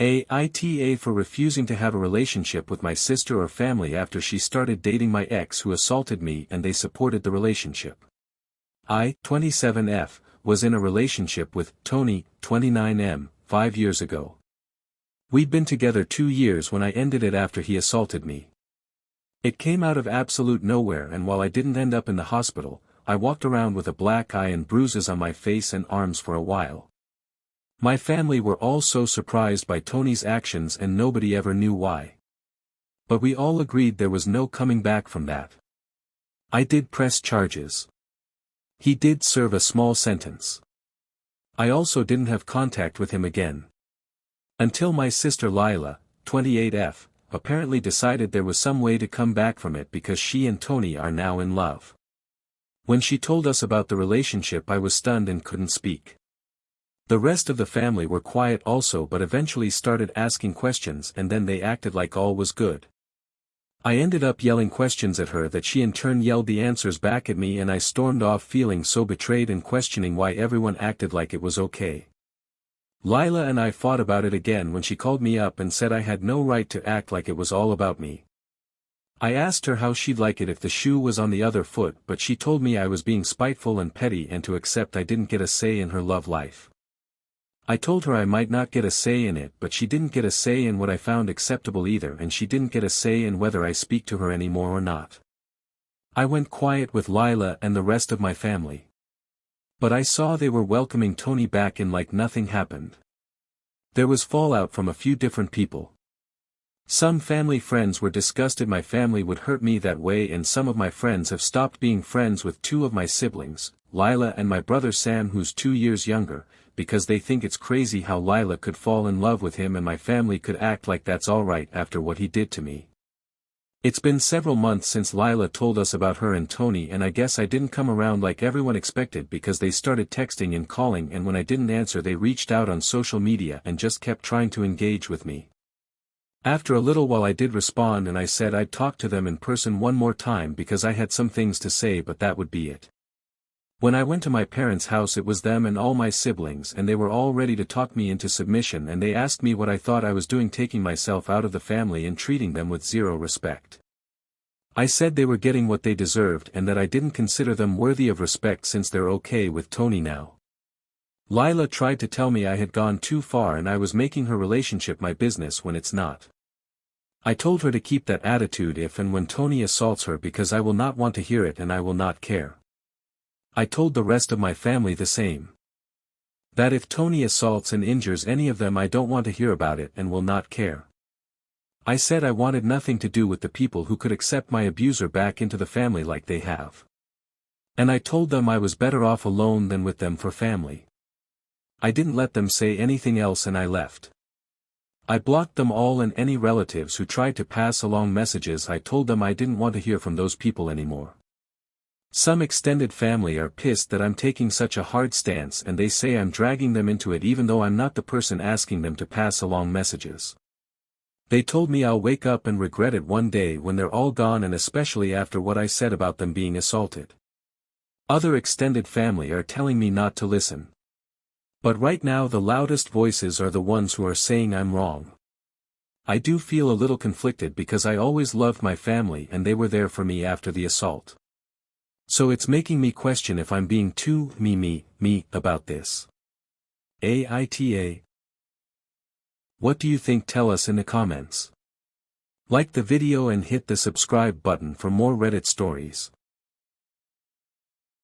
AITA for refusing to have a relationship with my sister or family after she started dating my ex who assaulted me and they supported the relationship. I, 27F, was in a relationship with Tony, 29M, 5 years ago. We'd been together 2 years when I ended it after he assaulted me. It came out of absolute nowhere, and while I didn't end up in the hospital, I walked around with a black eye and bruises on my face and arms for a while. My family were all so surprised by Tony's actions and nobody ever knew why. But we all agreed there was no coming back from that. I did press charges. He did serve a small sentence. I also didn't have contact with him again. Until my sister Lilah, 28F, apparently decided there was some way to come back from it because she and Tony are now in love. When she told us about the relationship, I was stunned and couldn't speak. The rest of the family were quiet also, but eventually started asking questions, and then they acted like all was good. I ended up yelling questions at her that she in turn yelled the answers back at me, and I stormed off feeling so betrayed and questioning why everyone acted like it was okay. Lilah and I fought about it again when she called me up and said I had no right to act like it was all about me. I asked her how she'd like it if the shoe was on the other foot, but she told me I was being spiteful and petty and to accept I didn't get a say in her love life. I told her I might not get a say in it, but she didn't get a say in what I found acceptable either, and she didn't get a say in whether I speak to her anymore or not. I went quiet with Lilah and the rest of my family. But I saw they were welcoming Tony back in like nothing happened. There was fallout from a few different people. Some family friends were disgusted my family would hurt me that way, and some of my friends have stopped being friends with 2 of my siblings, Lilah and my brother Sam, who's 2 years younger, because they think it's crazy how Lilah could fall in love with him and my family could act like that's alright after what he did to me. It's been several months since Lilah told us about her and Tony, and I guess I didn't come around like everyone expected because they started texting and calling, and when I didn't answer they reached out on social media and just kept trying to engage with me. After a little while I did respond and I said I'd talk to them in person one more time because I had some things to say, but that would be it. When I went to my parents' house it was them and all my siblings, and they were all ready to talk me into submission, and they asked me what I thought I was doing taking myself out of the family and treating them with zero respect. I said they were getting what they deserved and that I didn't consider them worthy of respect since they're okay with Tony now. Lilah tried to tell me I had gone too far and I was making her relationship my business when it's not. I told her to keep that attitude if and when Tony assaults her because I will not want to hear it and I will not care. I told the rest of my family the same. That if Tony assaults and injures any of them I don't want to hear about it and will not care. I said I wanted nothing to do with the people who could accept my abuser back into the family like they have. And I told them I was better off alone than with them for family. I didn't let them say anything else and I left. I blocked them all, and any relatives who tried to pass along messages I told them I didn't want to hear from those people anymore. Some extended family are pissed that I'm taking such a hard stance and they say I'm dragging them into it even though I'm not the person asking them to pass along messages. They told me I'll wake up and regret it one day when they're all gone, and especially after what I said about them being assaulted. Other extended family are telling me not to listen. But right now the loudest voices are the ones who are saying I'm wrong. I do feel a little conflicted because I always loved my family and they were there for me after the assault. So it's making me question if I'm being too me about this. AITA. What do you think? Tell us in the comments. Like the video and hit the subscribe button for more Reddit stories.